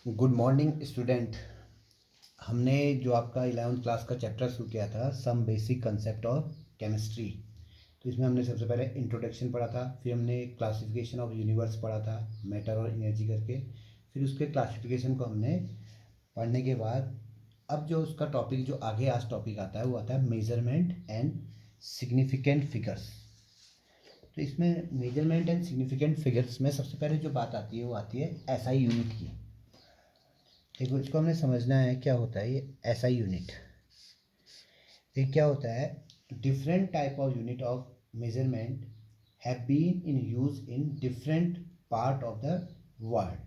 Good morning student. हमने जो आपका 11th क्लास का चैप्टर शुरू किया था, some basic concept of chemistry. तो इसमें हमने सबसे पहले इंट्रोडक्शन पढ़ा था, फिर हमने क्लासिफिकेशन ऑफ यूनिवर्स पढ़ा था, मैटर और एनर्जी करके। फिर उसके क्लासिफिकेशन को हमने पढ़ने के बाद अब जो उसका टॉपिक जो आगे आज टॉपिक आता है वो आता है मेजरमेंट एंड सिग्निफिकेंट फिगर्स। तो इसमें मेजरमेंट एंड सिग्निफिकेंट फिगर्स में सबसे पहले जो बात आती है वो आती है एसआई यूनिट की। देखो, इसको हमने समझना है क्या होता है ये एसआई यूनिट। ये क्या होता है? Different type of unit of measurement have been in use in different part of the world.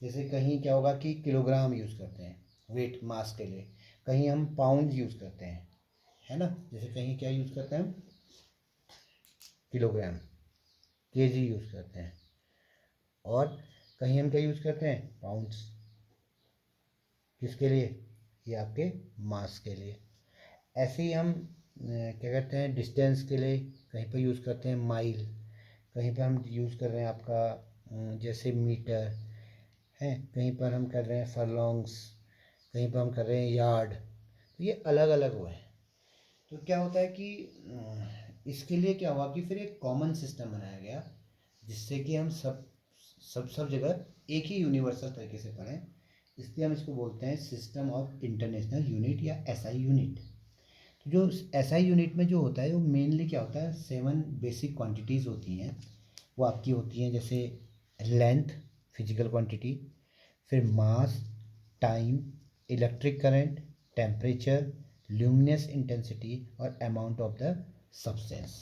जैसे कहीं क्या होगा कि किलोग्राम यूज़ करते हैं वेट मास के लिए, कहीं हम पाउंड यूज़ करते हैं, है ना। जैसे कहीं क्या यूज़ करते हैं, किलोग्राम, केजी यूज़ करते हैं, और कहीं हम क्या यूज़ करते हैं, पाउंड्स। किसके लिए? ये आपके मास के लिए। ऐसे ही हम क्या करते हैं, डिस्टेंस के लिए कहीं पर यूज़ करते हैं माइल, कहीं पर हम यूज़ कर रहे हैं आपका जैसे मीटर है, कहीं पर हम कर रहे हैं फरलॉन्ग्स, कहीं पर हम कर रहे हैं यार्ड। तो ये अलग अलग हुए हैं। तो क्या होता है कि इसके लिए क्या हुआ कि फिर एक कॉमन सिस्टम बनाया गया जिससे कि हम सब जगह एक ही यूनिवर्सल तरीके से पढ़ें। इसलिए हम इसको बोलते हैं सिस्टम ऑफ इंटरनेशनल यूनिट या एसआई यूनिट। तो जो एसआई यूनिट में जो होता है वो मेनली क्या होता है, 7 बेसिक क्वांटिटीज़ होती हैं। वो आपकी होती हैं जैसे लेंथ, फिजिकल क्वांटिटी, फिर mass, time, electric current, temperature, luminous intensity और अमाउंट ऑफ द सब्सटेंस।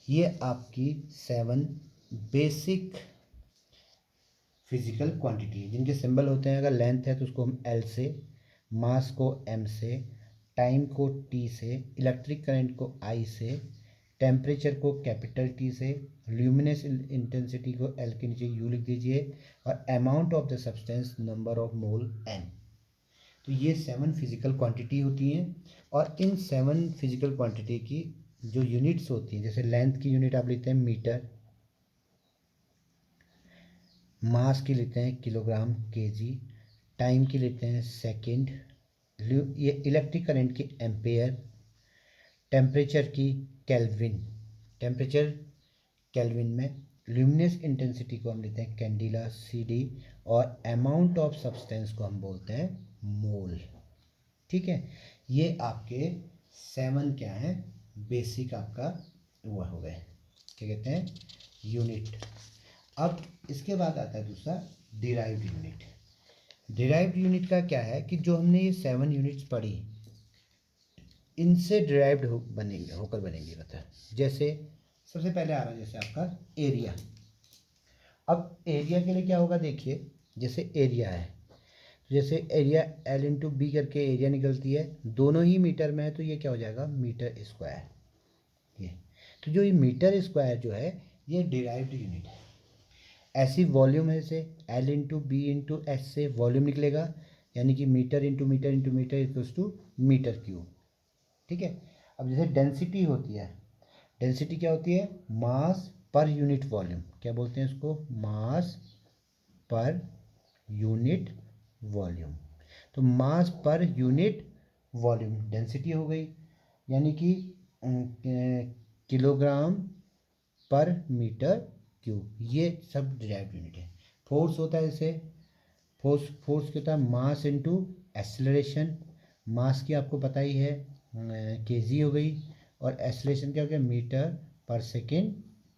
ये आपकी 7 बेसिक फिजिकल क्वांटिटी जिनके सिंबल होते हैं। अगर लेंथ है तो उसको हम एल से, मास को एम से, टाइम को टी से, इलेक्ट्रिक करंट को आई से, टेम्परेचर को कैपिटल टी से, ल्यूमिनस इंटेंसिटी को एल के नीचे यू लिख दीजिए, और amount of the substance number of mole N. तो ये 7 फिजिकल क्वांटिटी होती हैं। और इन 7 फिजिकल क्वांटिटी की जो यूनिट्स होती हैं, जैसे लेंथ की यूनिट आप लेते हैं मीटर, मास की लेते हैं किलोग्राम केजी, टाइम की लेते हैं सेकंड, ये इलेक्ट्रिक करंट की एम्पेयर, टेम्परेचर की केल्विन, टेम्परेचर केल्विन में, ल्यूमिनस इंटेंसिटी को हम लेते हैं कैंडिला सीडी, और अमाउंट ऑफ सब्सटेंस को हम बोलते हैं मोल। ठीक है, ये आपके 7 क्या हैं, बेसिक आपका हुआ हो गए, क्या कहते हैं, यूनिट। अब इसके बाद आता है दूसरा डिराइव्ड यूनिट। डिराइव्ड यूनिट का क्या है कि जो हमने ये 7 यूनिट्स पढ़ी इनसे डिराइव्ड होकर बनेंगे। मतलब जैसे सबसे पहले आ रहा है जैसे आपका एरिया। अब एरिया के लिए क्या होगा, देखिए जैसे एरिया है तो जैसे एरिया एल इंटू बी करके एरिया निकलती है, दोनों ही मीटर में है तो ये क्या हो जाएगा, मीटर स्क्वायर। ये तो जो ये मीटर स्क्वायर जो है ये डिराइव्ड यूनिट है। ऐसी वॉल्यूम है, से L into B into S से वॉल्यूम निकलेगा, यानी कि metre into metre into metre equals to metre cube. ठीक है। अब जैसे डेंसिटी होती है, डेंसिटी क्या होती है, मास पर यूनिट वॉल्यूम। क्या बोलते हैं इसको, मास पर यूनिट वॉल्यूम। तो मास पर यूनिट वॉल्यूम डेंसिटी हो गई, यानी कि किलोग्राम पर मीटर क्यूब। ये सब डिराइव्ड यूनिट है। फोर्स होता है जैसे फोर्स क्या होता है, मास इनटू एक्सेलरेशन। मास की आपको पता ही है केजी हो गई, और एक्सेलरेशन क्या हो गया, मीटर पर सेकेंड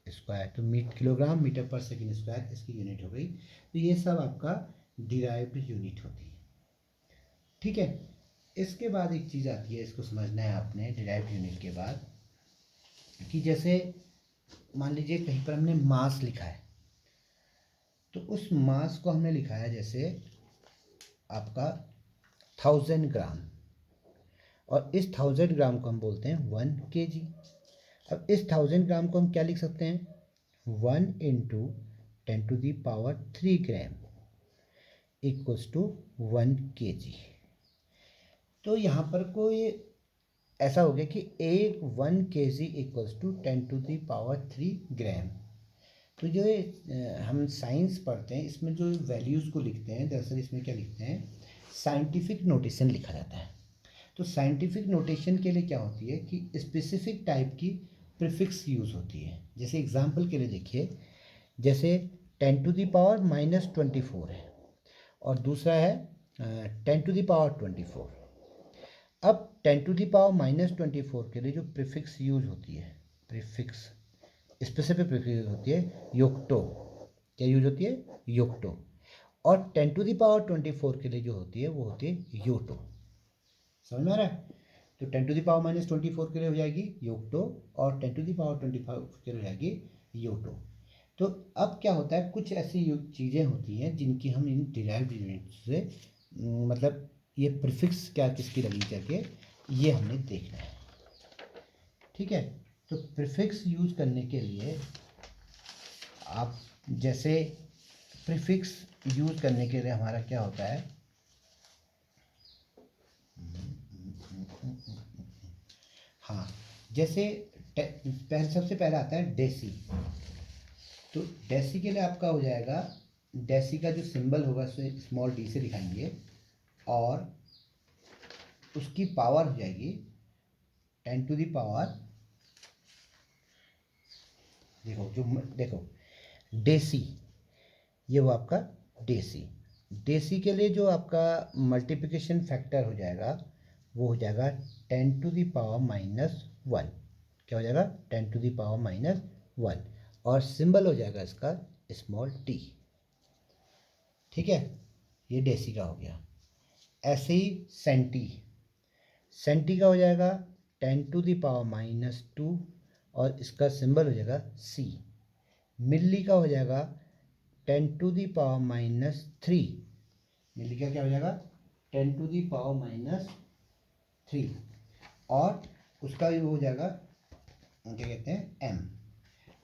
स्क्वायर। तो किलोग्राम मीटर पर सेकेंड स्क्वायर इसकी यूनिट हो गई। तो ये सब आपका डिराइव्ड यूनिट होती है। ठीक है। इसके बाद एक चीज़ आती है, इसको समझना है आपने डिराइव्ड यूनिट के बाद, कि जैसे मान लीजिए कहीं पर हमने मास लिखा है, तो उस मास को हमने लिखा है जैसे आपका 1000 ग्राम, और इस 1000 ग्राम को हम बोलते हैं 1 kg। अब इस 1000 ग्राम को हम क्या लिख सकते हैं, 1 into 10⁻³ gram equals to 1 kg। तो यहाँ पर कोई ऐसा हो गया कि 1 kg इक्वल्स टू 10⁻³ ग्राम। तो जो हम साइंस पढ़ते हैं इसमें जो वैल्यूज़ को लिखते हैं, दरअसल इसमें क्या लिखते हैं, साइंटिफिक नोटेशन लिखा जाता है। तो साइंटिफिक नोटेशन के लिए क्या होती है कि स्पेसिफिक टाइप की प्रीफिक्स यूज़ होती है। जैसे एग्जांपल के लिए देखिए, जैसे 10⁻24 है और दूसरा है 10⁻24। अब 10⁻24 के लिए जो प्रीफिक्स यूज होती है, प्रीफिक्स स्पेसिफिक प्रीफिक्स होती है योक्टो। क्या यूज होती है? योक्टो। और 10⁻24 के लिए जो होती है वो होती है योटो। समझ में आ रहा है? तो 10⁻24 के लिए हो जाएगी योक्टो और 10⁻25 के लिए हो जाएगी योटो। तो अब क्या होता है, कुछ ऐसी चीज़ें होती हैं जिनकी हम इन डिराइव्ड यूनिट से मतलब ये प्रीफिक्स क्या किसकी लगी करके ये हमने देखना है। ठीक है, तो प्रीफिक्स यूज करने के लिए आप जैसे प्रीफिक्स यूज करने के लिए हमारा क्या होता है, हाँ, जैसे सबसे पहले आता है डेसी। तो डेसी के लिए आपका हो जाएगा, डेसी का जो सिंबल होगा उसे स्मॉल डी से दिखाएंगे और उसकी पावर हो जाएगी 10⁻, देखो डेसी, ये वो आपका डेसी। डेसी के लिए जो आपका मल्टीप्लिकेशन फैक्टर हो जाएगा वो हो जाएगा 10⁻⁻1। क्या हो जाएगा? 10⁻⁻1 और सिंबल हो जाएगा इसका स्मॉल टी। ठीक है, ये डेसी का हो गया। ऐसे ही सेंटी, सेंटी का हो जाएगा 10⁻⁻2 और इसका सिंबल हो जाएगा सी। मिली का हो जाएगा 10⁻⁻3। मिली का क्या हो जाएगा? 10⁻⁻3 और उसका भी हो जाएगा क्या कहते हैं, एम।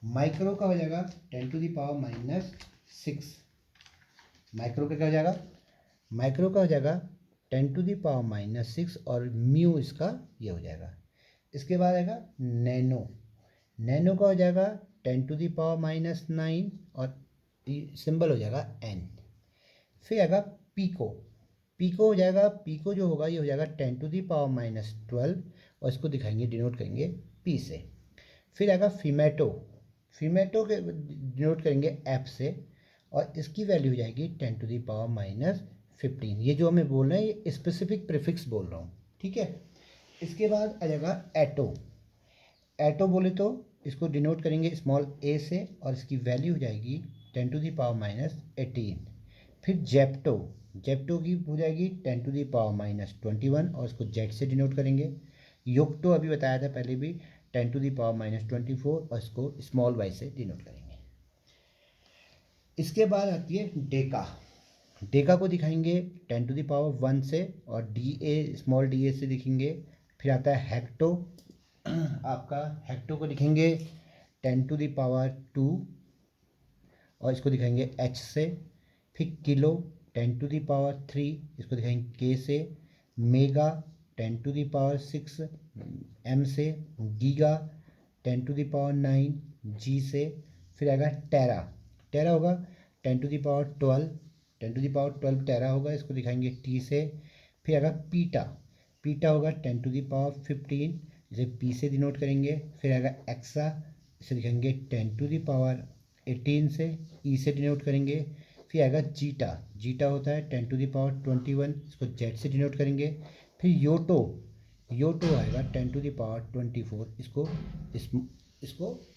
माइक्रो का हो जाएगा 10⁻⁻6। माइक्रो का क्या हो जाएगा? माइक्रो का हो जाएगा 10⁻⁻6 और म्यू इसका ये हो जाएगा। इसके बाद आएगा नैनो। नैनो का हो जाएगा 10⁻⁻9 और सिंबल हो जाएगा एन। फिर आएगा पीको। पीको हो जाएगा, पीको जो होगा ये हो जाएगा 10⁻12 और इसको दिखाएंगे, डिनोट करेंगे पी से। फिर आएगा फीमेटो। फीमेटो के डिनोट करेंगे एफ से और इसकी वैल्यू हो जाएगी 10⁻15। ये जो हमें बोल रहे हैं ये स्पेसिफिक प्रीफिक्स बोल रहा हूँ। ठीक है, इसके बाद आ जाएगा एटो। एटो बोले तो इसको डिनोट करेंगे स्मॉल ए से और इसकी वैल्यू हो जाएगी 10⁻18। फिर जेप्टो, जेप्टो की हो जाएगी 10⁻21 और इसको जेड से डिनोट करेंगे। योक्टो अभी बताया था पहले भी 10⁻24 और इसको स्मॉल वाई से डिनोट करेंगे। इसके बाद आती है डेका। डेका को दिखाएंगे 10⁻1 से और D A small D A से दिखेंगे। फिर आता है हेक्टो। आपका हेक्टो को लिखेंगे 10⁻2 और इसको दिखाएंगे एच से। फिर किलो 10⁻3 इसको दिखाएंगे के से। मेगा 10⁻6 एम से। गीगा 10⁻9 जी से। फिर आएगा टेरा। टेरा होगा 10⁻12, 10⁻12 टेरा होगा, इसको दिखाएंगे टी से। फिर आएगा पीटा। पीटा होगा 10⁻15, इसे पी से डिनोट करेंगे। फिर आएगा एक्सा, इसे दिखाएंगे 10⁻18 से, ई से डिनोट करेंगे। फिर आएगा जीटा। जीटा होता है 10⁻21, इसको जेड से डिनोट करेंगे। फिर योटो। योटो आएगा 10⁻24, इसको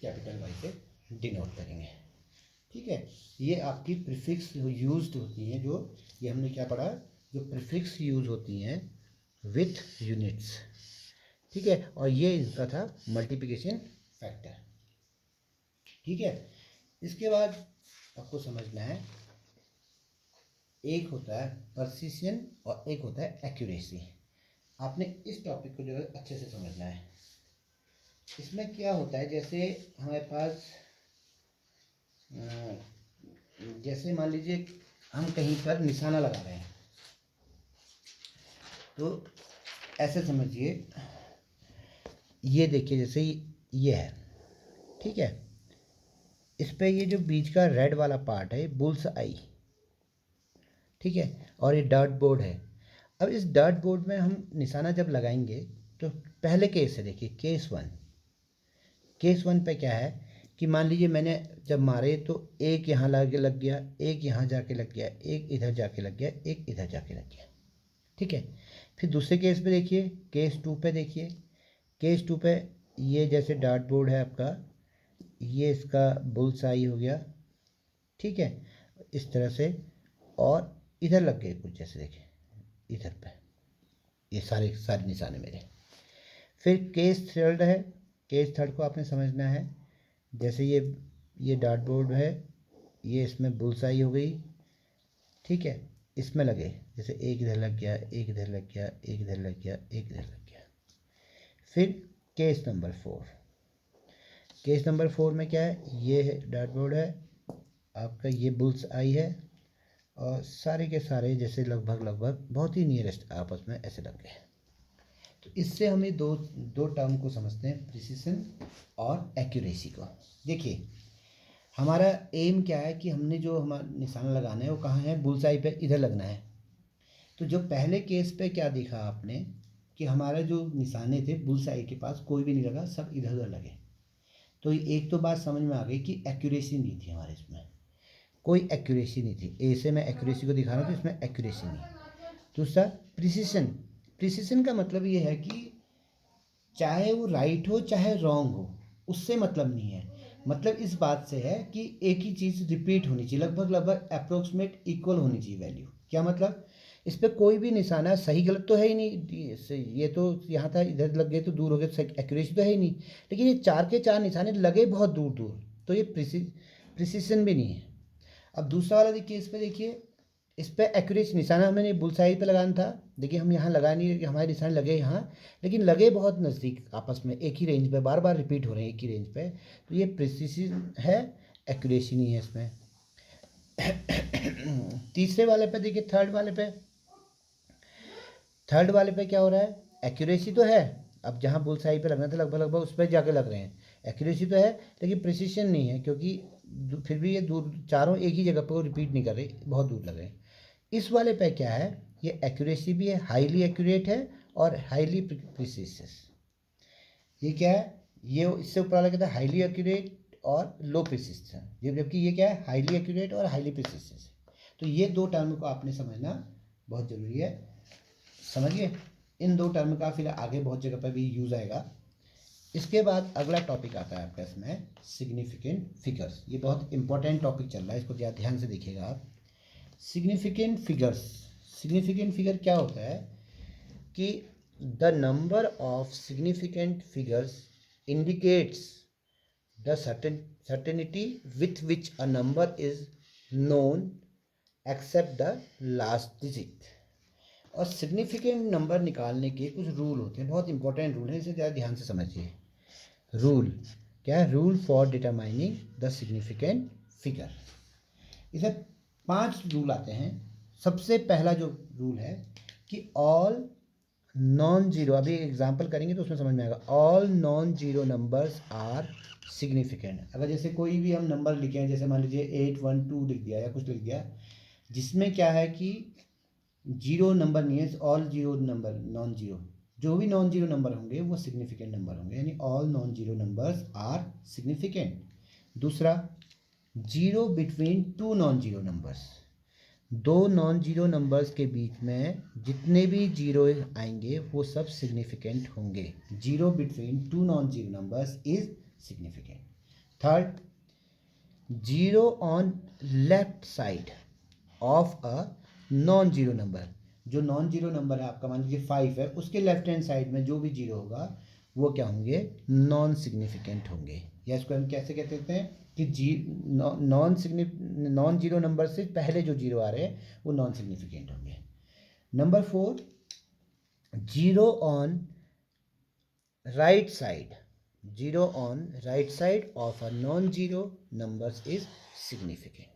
कैपिटल वाई से डिनोट करेंगे। ठीक है, ये आपकी प्रीफिक्स यूज्ड होती हैं, जो ये हमने क्या पढ़ा, जो प्रीफिक्स यूज होती हैं विथ यूनिट्स। ठीक है, और ये इनका था मल्टीप्लिकेशन फैक्टर। ठीक है, इसके बाद आपको समझना है, एक होता है प्रिसिशन और एक होता है एक्यूरेसी। आपने इस टॉपिक को जो है अच्छे से समझना है। इसमें क्या होता है, जैसे हमारे पास जैसे मान लीजिए हम कहीं पर निशाना लगा रहे हैं, तो ऐसे समझिए, ये देखिए जैसे ये है, ठीक है, इस पे ये जो बीच का रेड वाला पार्ट है बुल्स आई, ठीक है, और ये डर्ट बोर्ड है। अब इस डर्ट बोर्ड में हम निशाना जब लगाएंगे तो पहले केस है, देखिए केस वन पे क्या है कि मान लीजिए मैंने जब मारे तो एक यहाँ लग गया, एक यहाँ जाके लग गया, एक इधर जाके लग गया, एक इधर जाके लग गया, ठीक है। फिर दूसरे केस पे देखिए, केस टू पे देखिए, केस टू पे ये जैसे डार्ट बोर्ड है आपका, ये इसका बुल्स आई हो गया, ठीक है, इस तरह से, और इधर लग गए कुछ, जैसे देखिए इधर पे ये सारे सारे निशाने मेरे। फिर केस थर्ड है, केस थर्ड को आपने समझना है, जैसे ये डार्ट बोर्ड है, ये इसमें बुल्सआई हो गई, ठीक है, इसमें लगे, जैसे एक इधर लग गया, एक इधर लग गया, एक इधर लग गया, एक इधर लग गया। फिर case number four, case number four में क्या है, ये है डार्ट बोर्ड है आपका, ये बुल्स आई है, और सारे के सारे जैसे लगभग बहुत ही नियरेस्ट आपस में ऐसे लग गए। तो इससे हम ये दो टर्म को समझते हैं, प्रिसिशन और एक्यूरेसी को। देखिए हमारा एम क्या है कि हमने जो हमारा निशाना लगाना है वो कहाँ है, बुल्सआई पे इधर लगना है। तो जो पहले केस पे क्या देखा आपने कि हमारा जो निशाने थे बुल्सआई के पास कोई भी नहीं लगा, सब इधर उधर लगे। तो एक तो बात समझ में आ गई कि एक्यूरेसी नहीं थी हमारे इसमें, कोई एक्यूरेसी नहीं थी। ए से मैं एक्यूरेसी को दिखा रहा हूँ तो इसमें एक्यूरेसी नहीं। दूसरा प्रिसिशन, प्रिसिशन का मतलब ये है कि चाहे वो राइट हो चाहे रॉन्ग हो, उससे मतलब नहीं है। मतलब इस बात से है कि एक ही चीज़ रिपीट होनी चाहिए, लगभग अप्रोक्सीमेट इक्वल होनी चाहिए वैल्यू। क्या मतलब, इस पर कोई भी निशाना सही गलत तो है ही नहीं, ये तो यहाँ था इधर लग गए तो दूर हो गए, एक्यूरेसी तो है ही नहीं। लेकिन ये चार के चार निशाने लगे बहुत दूर दूर, तो ये प्रिसिशन भी नहीं है। अब दूसरा वाला देखिए, इस पर देखिए, इस पर एक्यूरेसी निशाना हमें बुलसाई पे लगाना था, देखिए हम यहाँ लगा नहीं रहे, हमारे निशाने लगे यहाँ, लेकिन लगे बहुत नज़दीक आपस में, एक ही रेंज पे, बार बार रिपीट हो रहे हैं एक ही रेंज पे। तो ये प्रिसिशन है, एक्यूरेसी नहीं है इसमें। तीसरे वाले पे देखिए, थर्ड वाले पे क्या हो रहा है, एक्यूरेसी तो है, अब जहाँ बुलसाई पे लगना था लगभग उस पर जाके लग रहे हैं, एक्यूरेसी तो है, लेकिन प्रिसिशन नहीं है, क्योंकि फिर भी ये दूर, चारों एक ही जगह पर रिपीट नहीं कर रहे, बहुत दूर लग रहे हैं। इस वाले पे क्या है, ये एक्यूरेसी भी है, हाईली एक्यूरेट है और हाईली प्रिसिस। ये क्या है, ये इससे ऊपर वाला कहता है हाईली एक्यूरेट और लो प्रिसिस, जबकि ये क्या है, हाईली एक्यूरेट और हाईली प्रिसिस। तो ये दो टर्म को आपने समझना बहुत ज़रूरी है, समझिए। इन दो टर्म का फिर आगे बहुत जगह पर भी यूज़ आएगा। इसके बाद अगला टॉपिक आता है आपका इसमें, सिग्निफिकेंट फिगर्स। ये बहुत इंपॉर्टेंट टॉपिक चल रहा है, इसको ध्यान से देखिएगा आप। सिग्निफिकेंट फिगर्स, सिग्निफिकेंट फिगर क्या होता है कि the number of significant figures indicates the certainty with which a number is known except the last digit. और सिग्निफिकेंट नंबर निकालने के कुछ रूल होते हैं, बहुत इंपॉर्टेंट रूल है, इसे ज़्यादा ध्यान से समझिए। रूल क्या है, rule for determining the significant figure. इसे 5 रूल आते हैं। सबसे पहला जो रूल है कि ऑल नॉन जीरो, अभी एग्जांपल करेंगे तो उसमें समझ में आएगा, all non zero numbers are significant. अगर जैसे कोई भी हम नंबर लिखे हैं, जैसे मान लीजिए 812 लिख दिया या कुछ लिख दिया, जिसमें क्या है कि जीरो नंबर नहीं है, all zero number non zero, जो भी नॉन जीरो नंबर होंगे वो सिग्निफिकेंट नंबर होंगे, यानी all non zero numbers are significant. दूसरा, zero between two non zero numbers, दो नॉन जीरो नंबर्स के बीच में जितने भी जीरो आएंगे वो सब सिग्निफिकेंट होंगे। Zero between two non zero numbers is significant. Third, zero on left side of a non zero number, जो नॉन जीरो नंबर है आपका मान लीजिए 5 है, उसके लेफ्ट हैंड साइड में जो भी जीरो होगा वो क्या होंगे, नॉन सिग्निफिकेंट होंगे। या इसको हम कैसे कहते हैं कि नॉन जीरो नंबर से पहले जो जीरो आ रहे हैं वो नॉन सिग्निफिकेंट होंगे। Number 4, zero on right side, zero on right side of a non zero numbers is significant.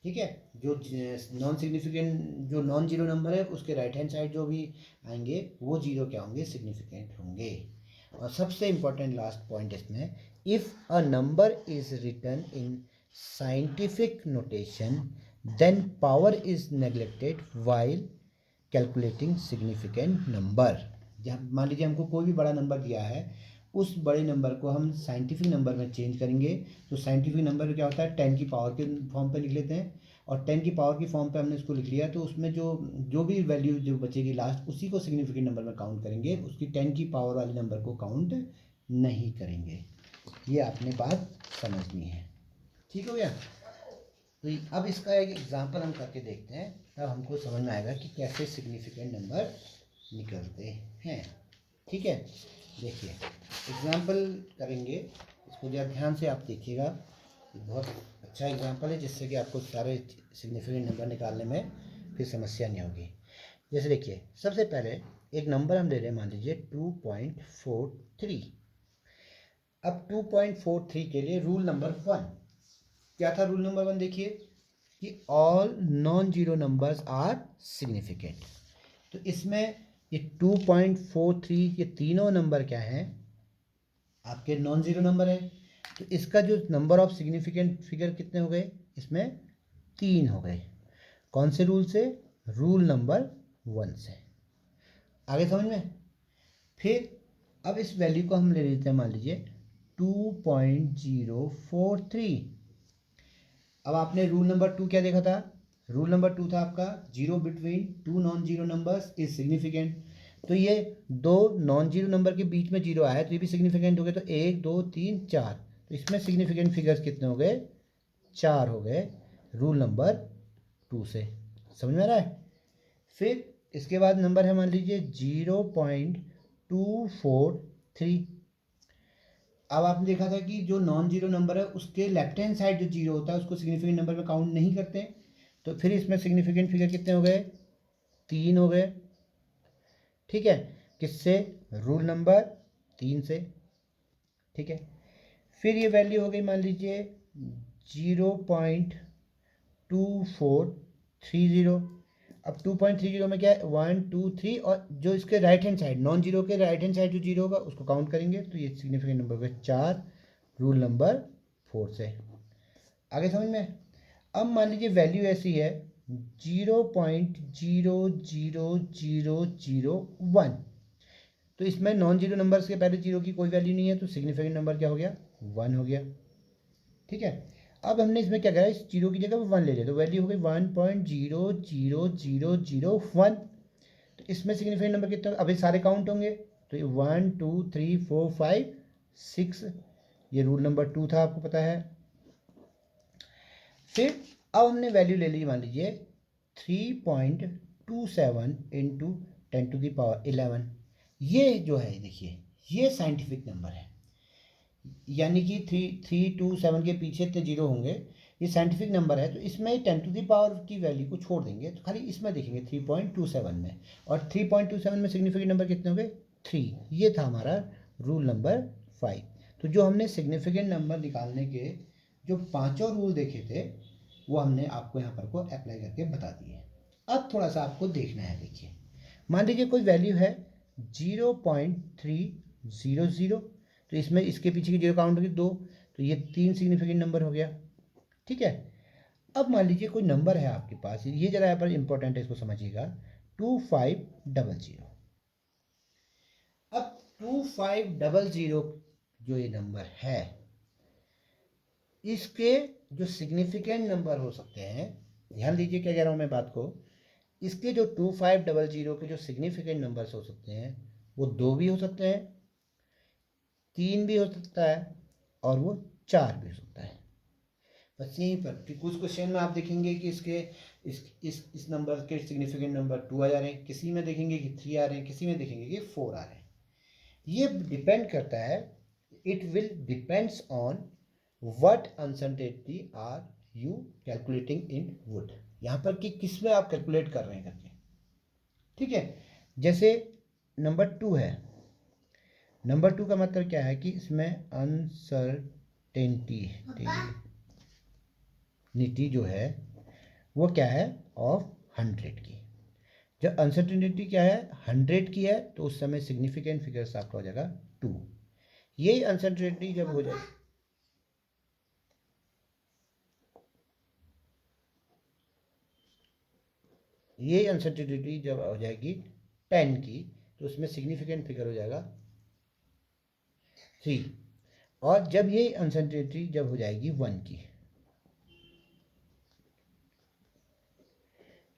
ठीक है, जो नॉन सिग्निफिकेंट, जो नॉन जीरो नंबर है उसके राइट हैंड साइड जो भी आएंगे वो जीरो क्या होंगे, सिग्निफिकेंट होंगे। और सबसे इंपॉर्टेंट लास्ट पॉइंट इसमें, if a number is written in scientific notation then power is neglected while calculating significant number. जब मान लीजिए हमको कोई भी बड़ा नंबर दिया है, उस बड़े नंबर को हम साइंटिफिक नंबर में चेंज करेंगे। तो साइंटिफिक नंबर क्या होता है, 10 की पावर के फॉर्म पे लिख लेते हैं, और 10 की पावर की फॉर्म पे हमने इसको लिख लिया, तो उसमें जो जो भी वैल्यू जो बचेगी लास्ट, उसी को सिग्निफिकेंट नंबर में काउंट करेंगे, उसकी 10 की पावर वाले नंबर को काउंट नहीं करेंगे। ये आपने बात समझनी है, ठीक हो गया। तो अब इसका एक एग्जांपल हम करके देखते हैं, तब हमको समझ में आएगा कि कैसे सिग्निफिकेंट नंबर निकलते हैं। ठीक है, देखिए एग्जांपल करेंगे, इसको जरा ध्यान से आप देखिएगा। बहुत अच्छा एग्जांपल है, जिससे कि आपको सारे सिग्निफिकेंट नंबर निकालने में फिर समस्या नहीं होगी। जैसे देखिए, सबसे पहले एक नंबर हम ले रहे हैं, मान लीजिए 2.43। अब 2.43 के लिए रूल नंबर 1 क्या था? रूल नंबर 1 देखिए कि all non zero numbers are significant. तो इसमें ये 2.43 ये तीनों नंबर क्या हैं? आपके नॉन जीरो नंबर है। तो इसका जो नंबर ऑफ सिग्निफिकेंट फिगर कितने हो गए? इसमें 3 हो गए। कौन से रूल से? रूल नंबर 1 से। आगे समझ में? फिर अब इस वैल्यू को हम ले लेते हैं, मान लीजिए 2.043। अब आपने रूल नंबर 2 क्या देखा था? रूल नंबर 2 था आपका zero between two non zero numbers is significant. तो ये दो नॉन जीरो नंबर के बीच में जीरो आया है, तो ये भी सिग्निफिकेंट हो गए। तो 1 2 3 4, तो इसमें सिग्निफिकेंट फिगर्स कितने हो गए? 4 हो गए रूल नंबर 2 से। समझ में आ रहा है? फिर इसके बाद नंबर है, मान लीजिए 0.243। अब आपने देखा था कि जो नॉन जीरो नंबर है उसके लेफ्ट हैंड साइड जो जीरो होता है उसको सिग्निफिकेंट नंबर में काउंट नहीं करते। तो फिर इसमें सिग्निफिकेंट फिगर कितने हो गए? 3 हो गए। ठीक है, किससे? रूल नंबर 3 से। ठीक है, फिर ये वैल्यू हो गई मान लीजिए 0.2430। अब 2.30 में क्या है? 1 2 3, और जो इसके right hand side non zero के राइट हैंड साइड जो जीरो होगा उसको काउंट करेंगे, तो ये सिग्निफिकेंट नंबर होगा 4 रूल नंबर 4 से। आगे समझ में? अब मान लीजिए वैल्यू ऐसी है 0.00001। तो इसमें नॉन जीरो नंबर्स के पहले जीरो की कोई वैल्यू नहीं है, तो सिग्निफिकेंट नंबर क्या हो गया? 1 हो गया। ठीक है, अब हमने इसमें क्या करा, इस जीरो की जगह 1 ले लिया, तो वैल्यू हो गई 1.00001। तो इसमें सिग्निफिकेंट नंबर कितना? अभी सारे काउंट होंगे, तो ये 1 2 3 4 5 6, ये रूल नंबर 2 था, आपको पता है। फिर अब हमने वैल्यू ले ली, मान लीजिए 3.27 इंटू 10⁻11। ये जो है देखिए, ये साइंटिफिक नंबर है, यानी कि 327 के पीछे इतने जीरो होंगे, ये साइंटिफिक नंबर है। तो इसमें 10 की वैल्यू को छोड़ देंगे, तो खाली इसमें देखेंगे 3.27 में, और 3.27 में सिग्निफिकेंट नंबर कितने हो गए? 3। ये था हमारा रूल नंबर 5। तो जो हमने सिग्निफिकेंट नंबर निकालने के जो पांचों रूल देखे थे, वो हमने आपको यहाँ पर को अप्लाई करके बता दिए। अब थोड़ा सा आपको देखना है, देखिए मान लीजिए कोई वैल्यू है 0.300, तो इसमें इसके पीछे की जीरो काउंट होगी 2, तो ये 3 सिग्निफिकेंट नंबर हो गया। ठीक है, अब मान लीजिए कोई नंबर है आपके पास, ये जरा यहाँ पर इंपॉर्टेंट है, इसको समझिएगा, 2500। अब 2500 जो ये नंबर है, इसके जो सिग्निफिकेंट नंबर हो सकते हैं, ध्यान दीजिए क्या कह रहा हूँ मैं बात को, इसके जो 2500 के जो सिग्निफिकेंट नंबर्स हो सकते हैं, वो 2 भी हो सकते हैं, 3 भी हो सकता है, और वो 4 भी हो सकता है। बस यहीं पर कि कुछ क्वेश्चन में आप देखेंगे कि इसके इस नंबर के सिग्निफिकेंट नंबर 2 आ जा रहे हैं, किसी में देखेंगे कि 3 आ रहे हैं, किसी में देखेंगे कि 4 आ रहे हैं। ये डिपेंड करता है, it will depends on what uncertainty are you calculating in wood, यहाँ पर कि किस में आप कैलकुलेट कर रहे हैं करके। ठीक है, जैसे नंबर 2 है, नंबर 2 का मतलब क्या है कि इसमें अनसर्टेनिटी जो है वो क्या है? ऑफ 100 की। जब अनसर्टेनिटी क्या है? 100 की है, तो उस समय सिग्निफिकेंट फिगर्स आपका हो जाएगा 2। यही अनसर्टेनिटी जब हो जाए, ये अनसर्टेनिटी जब हो जाएगी 10 की तो उसमें सिग्निफिकेंट फिगर हो जाएगा 3, और जब ये अनसर्टेनिटी जब हो जाएगी 1 की,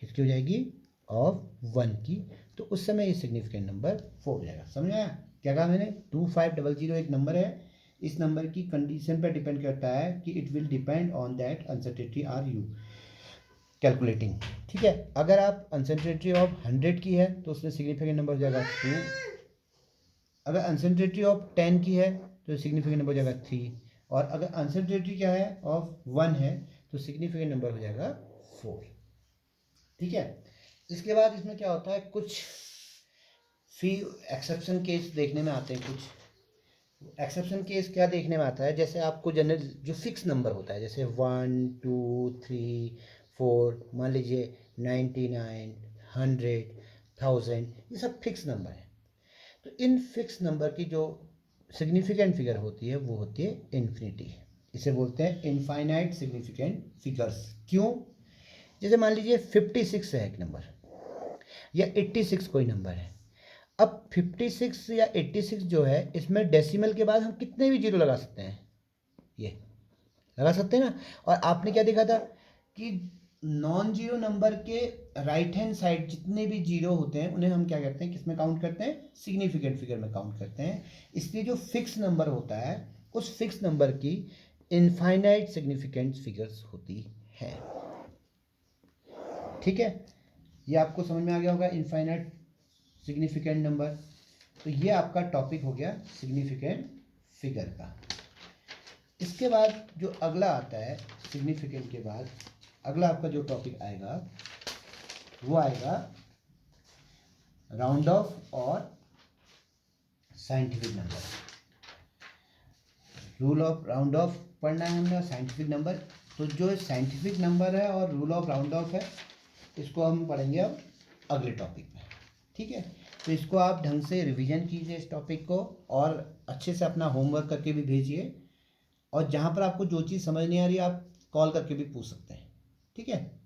किसकी हो जाएगी, ऑफ 1 की, तो उस समय ये सिग्निफिकेंट नंबर 4 हो जाएगा। समझ आया क्या कहा मैंने? 2500 एक नंबर है, इस नंबर की कंडीशन पर डिपेंड करता है कि it will depend on that uncertainty are you calculating. ठीक है, अगर आप अनसर्टेनिटी ऑफ 100 की है तो उसमें सिग्निफिकेंट नंबर हो जाएगा 2, अगर अनसर्टेनिटी ऑफ 10 की है तो सिग्निफिकेंट नंबर हो जाएगा 3, और अगर अनसर्टेनिटी क्या है, ऑफ 1 है, तो सिग्निफिकेंट नंबर हो जाएगा 4। ठीक है, इसके बाद इसमें क्या होता है, कुछ फी एक्सेप्शन केस देखने में आते हैं। कुछ एक्सेप्शन केस क्या देखने में आता है, जैसे आपको जनरल जो फिक्स नंबर होता है, जैसे 1 2 3 4, मान लीजिए 99 100 1000, ये सब फिक्स नंबर है। तो इन फिक्स नंबर की जो सिग्निफिकेंट फिगर होती है वो होती है इन्फिनिटी, इसे बोलते हैं इनफाइनाइट सिग्निफिकेंट फिगर्स। क्यों? जैसे मान लीजिए 56 है एक नंबर, या 86 कोई नंबर है। अब 56 या 86 जो है, इसमें डेसिमल के बाद हम कितने भी जीरो लगा सकते हैं, ये लगा सकते हैं ना। और आपने क्या देखा था कि नॉन जीरो नंबर के राइट हैंड साइड जितने भी जीरो होते हैं उन्हें हम क्या करते हैं, किसमें काउंट करते हैं, सिग्निफिकेंट फिगर में काउंट करते हैं। इसलिए जो फिक्स नंबर होता है उस फिक्स नंबर की इनफाइनाइट सिग्निफिकेंट फिगर्स होती है। ठीक है, ये आपको समझ में आ गया होगा इनफाइनाइट सिग्निफिकेंट नंबर। तो ये आपका टॉपिक हो गया सिग्निफिकेंट फिगर का। इसके बाद जो अगला आता है सिग्निफिकेंट के बाद, अगला आपका जो टॉपिक आएगा वो आएगा राउंड ऑफ और scientific number. Rule of round of पढ़ना है हमने, साइंटिफिक नंबर। तो जो साइंटिफिक नंबर है और रूल ऑफ राउंड ऑफ है, इसको हम पढ़ेंगे अब अगले टॉपिक में। ठीक है, तो इसको आप ढंग से रिवीजन कीजिए इस टॉपिक को, और अच्छे से अपना होमवर्क करके भी भेजिए, और जहाँ पर आपको जो चीज़ समझ नहीं आ रही आप कॉल करके भी पूछ सकते हैं। ठीक है।